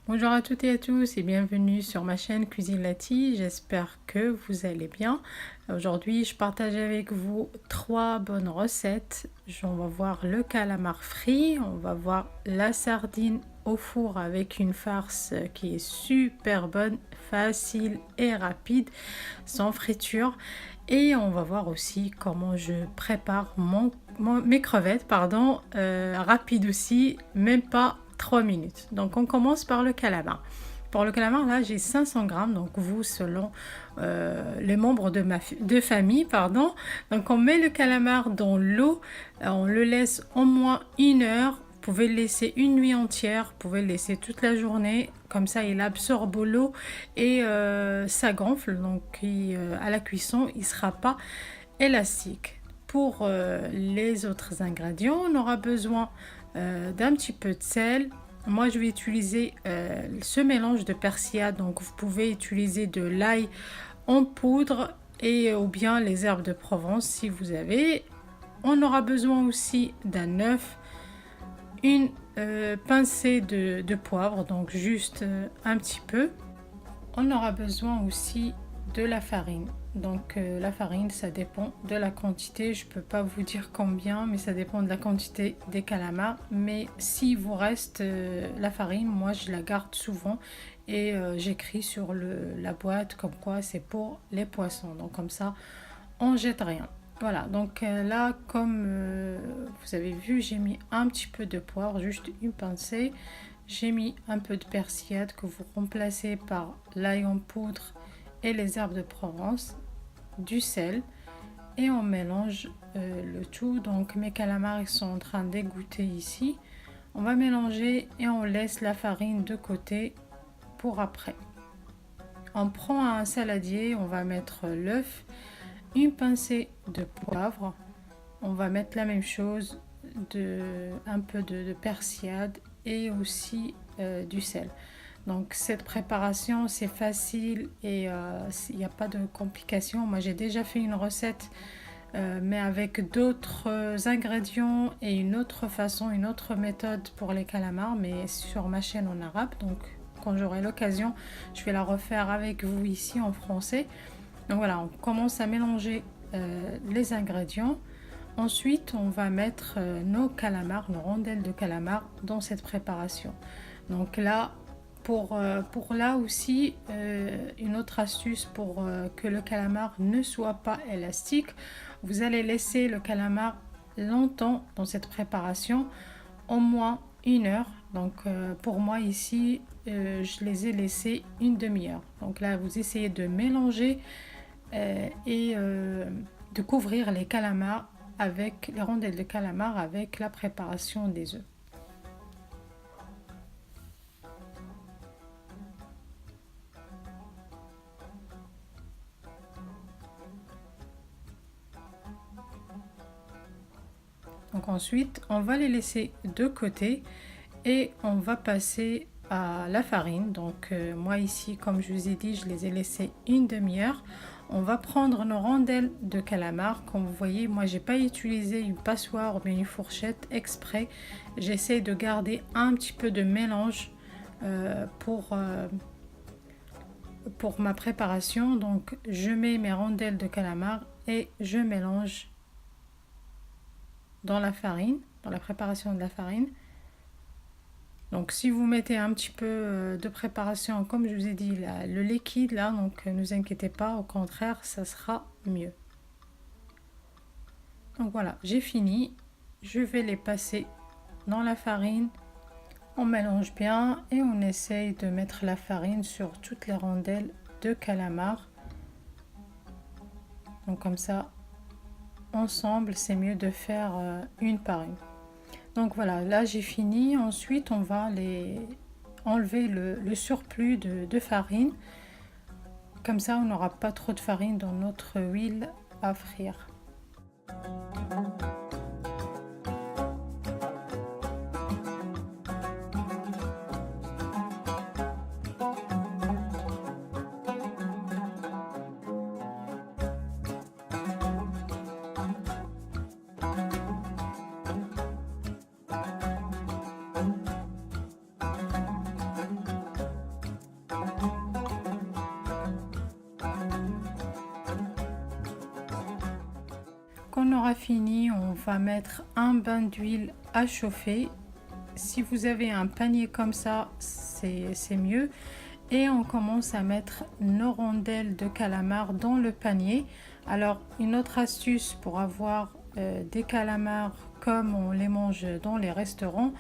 Bonjour à toutes et à tous et bienvenue sur ma chaîne Cuisine Lati. J'espère que vous allez bien. Aujourd'hui, je partage avec vous 3 bonnes recettes. On va voir le calamar frit, on va voir la sardine au four avec une farce qui est super bonne, facile et rapide, sans friture. Et on va voir aussi comment je prépare mes crevettes, rapide aussi, même pas 3 minutes. Donc on commence par le calamar. Pour le calamar, là, j'ai 500 grammes, donc vous, selon les membres de famille, pardon. Donc on met le calamar dans l'eau, on le laisse au moins 1 heure. Vous pouvez le laisser une nuit entière, vous pouvez le laisser toute la journée, comme ça il absorbe l'eau et ça gonfle, donc à la cuisson il ne sera pas élastique. Pour les autres ingrédients, on aura besoin d'un petit peu de sel. Moi je vais utiliser ce mélange de persillade, donc vous pouvez utiliser de l'ail en poudre et ou bien les herbes de Provence si vous avez. On aura besoin aussi d'un œuf, une pincée de poivre, donc juste un petit peu. On aura besoin aussi de la farine. Donc la farine, ça dépend de la quantité. Je ne peux pas vous dire combien, mais ça dépend de la quantité des calamars. Mais s'il vous reste la farine, moi je la garde souvent et j'écris sur la boîte comme quoi c'est pour les poissons. Donc comme ça, on jette rien. Voilà, donc là, comme vous avez vu, j'ai mis un petit peu de poivre, juste une pincée. J'ai mis un peu de persillade que vous remplacez par l'ail en poudre et les herbes de Provence, du sel et on mélange le tout. Donc mes calamars ils sont en train d'égoutter ici. On va mélanger et on laisse la farine de côté pour après. On prend un saladier, on va mettre l'œuf, une pincée de poivre, on va mettre la même chose, un peu de persillade et aussi du sel. Donc cette préparation c'est facile et il n'y a pas de complications. Moi j'ai déjà fait une recette mais avec d'autres ingrédients et une autre façon, une autre méthode pour les calamars, mais sur ma chaîne en arabe. Donc quand j'aurai l'occasion, je vais la refaire avec vous ici en français. Donc voilà, on commence à mélanger les ingrédients. Ensuite, on va mettre nos calamars, nos rondelles de calamars dans cette préparation. Donc là, pour là aussi, une autre astuce pour que le calamar ne soit pas élastique, vous allez laisser le calamar longtemps dans cette préparation, au moins 1 heure. Donc pour moi ici, je les ai laissés une demi-heure. Donc là, vous essayez de mélanger et de couvrir les calamars avec les rondelles de calamar avec la préparation des œufs. Donc ensuite, on va les laisser de côté et on va passer à la farine. Donc moi ici, comme je vous ai dit, je les ai laissés une demi-heure. On va prendre nos rondelles de calamar. Comme vous voyez, moi j'ai pas utilisé une passoire ou bien une fourchette exprès. J'essaie de garder un petit peu de mélange pour ma préparation. Donc je mets mes rondelles de calamar et je mélange dans la farine, dans la préparation de la farine. Donc si vous mettez un petit peu de préparation, comme je vous ai dit, là, le liquide là, donc ne vous inquiétez pas, au contraire, ça sera mieux. Donc voilà, j'ai fini. Je vais les passer dans la farine. On mélange bien et on essaye de mettre la farine sur toutes les rondelles de calamar. Donc comme ça, ensemble, c'est mieux de faire une par une. Donc voilà, là j'ai fini. Ensuite, on va enlever le surplus de farine. Comme ça, on n'aura pas trop de farine dans notre huile à frire. on aura fini, on va mettre un bain d'huile à chauffer. Si vous avez un panier comme ça, c'est mieux. Et on commence à mettre nos rondelles de calamar dans le panier. Alors, une autre astuce pour avoir des calamars comme on les mange dans les restaurants,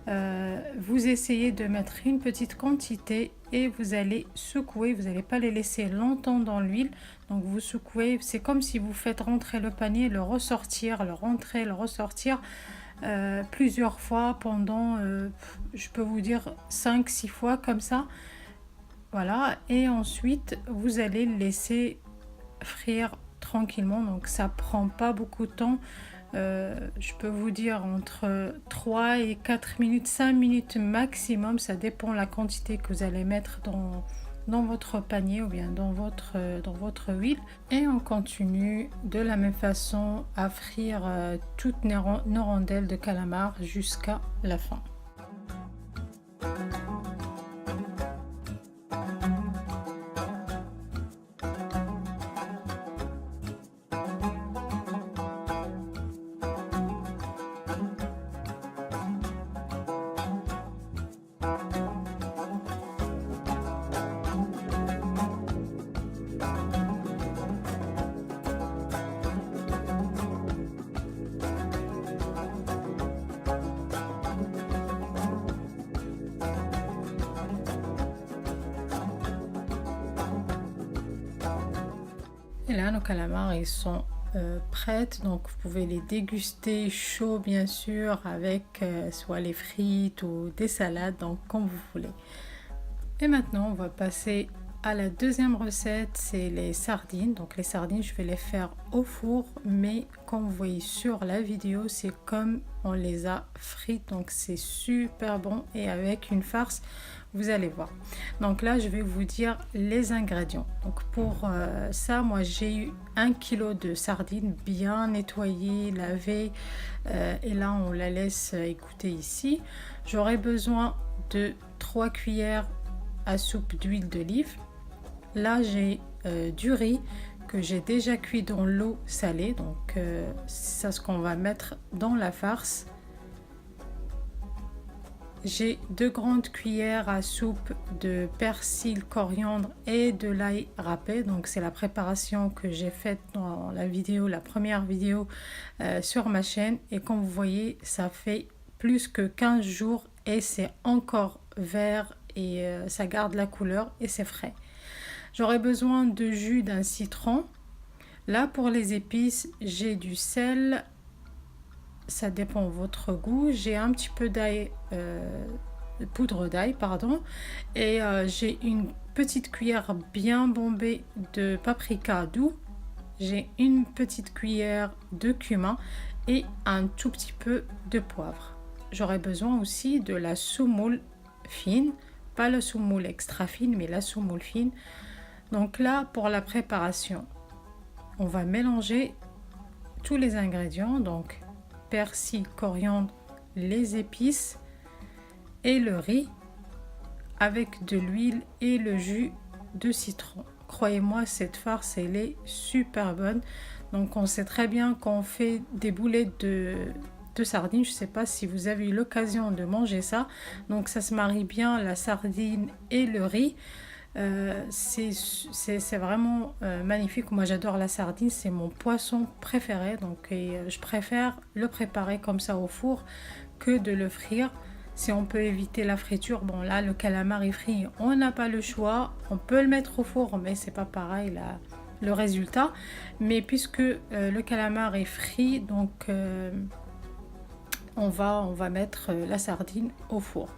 vous essayez de mettre une petite quantité et vous allez secouer, vous n'allez pas les laisser longtemps dans l'huile, donc vous secouez, c'est comme si vous faites rentrer le panier, le ressortir, le rentrer, le ressortir plusieurs fois pendant, je peux vous dire 5-6 fois comme ça. Voilà, et ensuite vous allez le laisser frire tranquillement, donc ça prend pas beaucoup de temps. Je peux vous dire entre 3 et 4 minutes, 5 minutes maximum, ça dépend de la quantité que vous allez mettre dans votre panier ou bien dans votre huile. Et on continue de la même façon à frire toutes nos rondelles de calamar jusqu'à la fin. Et là, nos calamars, ils sont prêtes, donc vous pouvez les déguster chaud bien sûr avec soit les frites ou des salades, donc comme vous voulez. Et maintenant, on va passer à la deuxième recette, c'est les sardines. Donc les sardines, je vais les faire au four, mais comme vous voyez sur la vidéo, c'est comme on les a frites, donc c'est super bon et avec une farce. Vous allez voir. Donc là, je vais vous dire les ingrédients. Donc pour ça, moi j'ai eu 1 kg de sardines bien nettoyées, lavées. Et là, on la laisse écouter ici. J'aurai besoin de 3 cuillères à soupe d'huile d'olive. Là, j'ai du riz que j'ai déjà cuit dans l'eau salée. Donc c'est ça ce qu'on va mettre dans la farce. J'ai 2 grandes cuillères à soupe de persil, coriandre et de l'ail râpé. Donc c'est la préparation que j'ai faite dans la vidéo, la première vidéo sur ma chaîne. Et comme vous voyez, ça fait plus que 15 jours et c'est encore vert et ça garde la couleur et c'est frais. J'aurai besoin de jus d'un citron. Là pour les épices, j'ai du sel. Ça dépend de votre goût. J'ai un petit peu d'ail, poudre d'ail, pardon. Et j'ai une petite cuillère bien bombée de paprika doux. J'ai une petite cuillère de cumin et un tout petit peu de poivre. J'aurai besoin aussi de la semoule fine. Pas la semoule extra fine, mais la semoule fine. Donc là, pour la préparation, on va mélanger tous les ingrédients. Donc persil, coriandre, les épices et le riz avec de l'huile et le jus de citron. Croyez-moi, cette farce, elle est super bonne. Donc on sait très bien qu'on fait des boulettes de sardines. Je ne sais pas si vous avez eu l'occasion de manger ça. Donc ça se marie bien, la sardine et le riz. C'est vraiment magnifique. Moi j'adore la sardine, c'est mon poisson préféré, donc je préfère le préparer comme ça au four que de le frire. Si on peut éviter la friture, bon là le calamar est frit, on n'a pas le choix, on peut le mettre au four mais c'est pas pareil là, le résultat. Mais puisque le calamar est frit, donc on va mettre la sardine au four.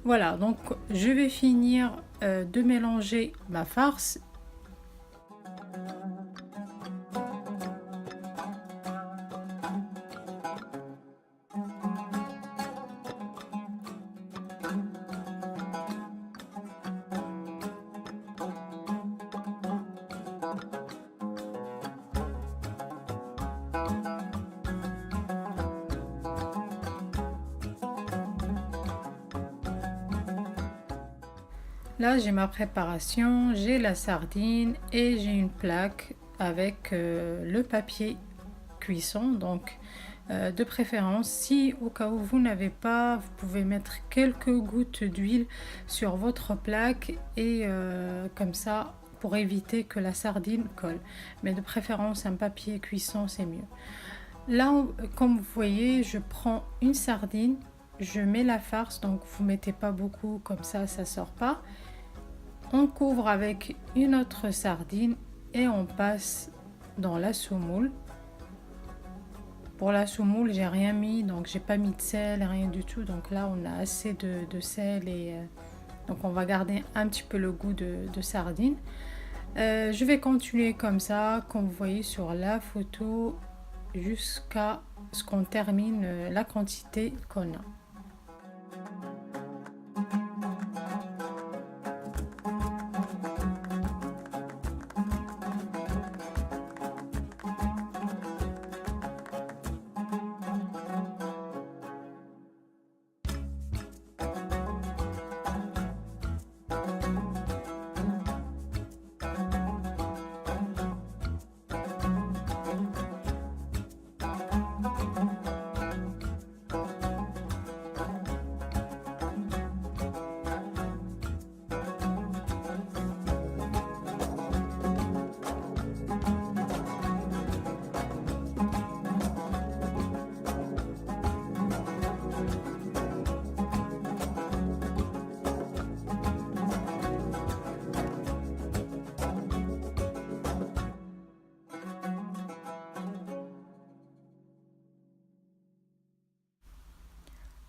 Voilà, donc je vais finir de mélanger ma farce. Là, j'ai ma préparation, j'ai la sardine et j'ai une plaque avec le papier cuisson. Donc de préférence, si au cas où vous n'avez pas, vous pouvez mettre quelques gouttes d'huile sur votre plaque et comme ça pour éviter que la sardine colle. Mais de préférence un papier cuisson, c'est mieux. Là, comme vous voyez, je prends une sardine, je mets la farce, donc vous mettez pas beaucoup, comme ça sort pas. On couvre avec une autre sardine et on passe dans la semoule. Pour la semoule, j'ai rien mis, donc j'ai pas mis de sel, rien du tout. Donc là, on a assez de sel et donc on va garder un petit peu le goût de sardine. Je vais continuer comme ça, comme vous voyez sur la photo, jusqu'à ce qu'on termine la quantité qu'on a.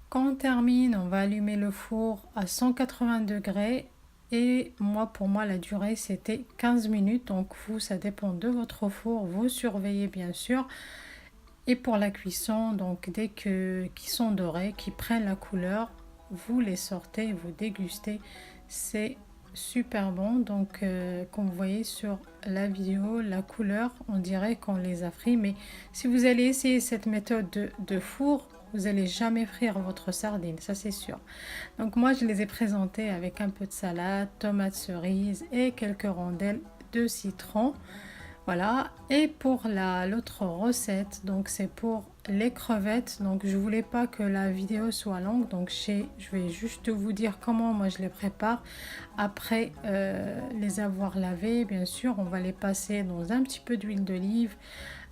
Quand on termine, on va allumer le four à 180 degrés et pour moi la durée c'était 15 minutes. Donc vous, ça dépend de votre four, vous surveillez bien sûr. Et pour la cuisson, donc dès qu'ils sont dorés, qu'ils prennent la couleur, vous les sortez, vous dégustez. C'est super bon. Donc comme vous voyez sur la vidéo, la couleur, on dirait qu'on les a frits. Mais si vous allez essayer cette méthode de four, vous n'allez jamais frire votre sardine, ça c'est sûr. Donc moi je les ai présentés avec un peu de salade, tomates cerises et quelques rondelles de citron. Voilà. Et pour l'autre recette, donc c'est pour les crevettes. Donc je voulais pas que la vidéo soit longue, donc je vais juste vous dire comment moi je les prépare. Après les avoir lavées, bien sûr, on va les passer dans un petit peu d'huile d'olive,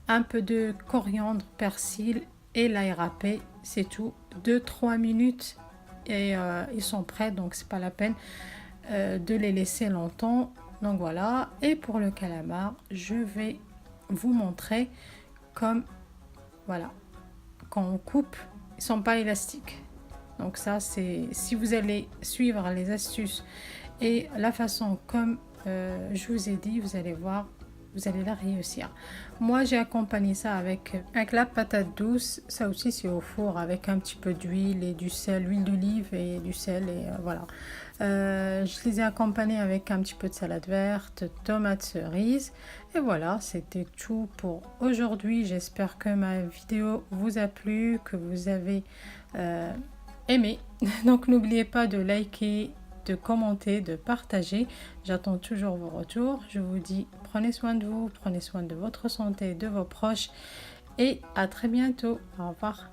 un peu de coriandre, persil et l'ail râpé, c'est tout. 2-3 minutes et ils sont prêts, donc c'est pas la peine de les laisser longtemps. Donc voilà. Et pour le calamar, je vais vous montrer comme voilà, quand on coupe, ils sont pas élastiques. Donc ça, c'est si vous allez suivre les astuces et la façon comme je vous ai dit, vous allez voir, vous allez la réussir. Moi j'ai accompagné ça avec la patate douce, ça aussi c'est au four avec un petit peu d'huile et du sel, huile d'olive et du sel et voilà. Je les ai accompagnés avec un petit peu de salade verte, tomates cerises et voilà, c'était tout pour aujourd'hui. J'espère que ma vidéo vous a plu, que vous avez aimé. Donc n'oubliez pas de liker, de commenter, de partager. J'attends toujours vos retours. Je vous dis prenez soin de vous, prenez soin de votre santé, de vos proches et à très bientôt. Au revoir.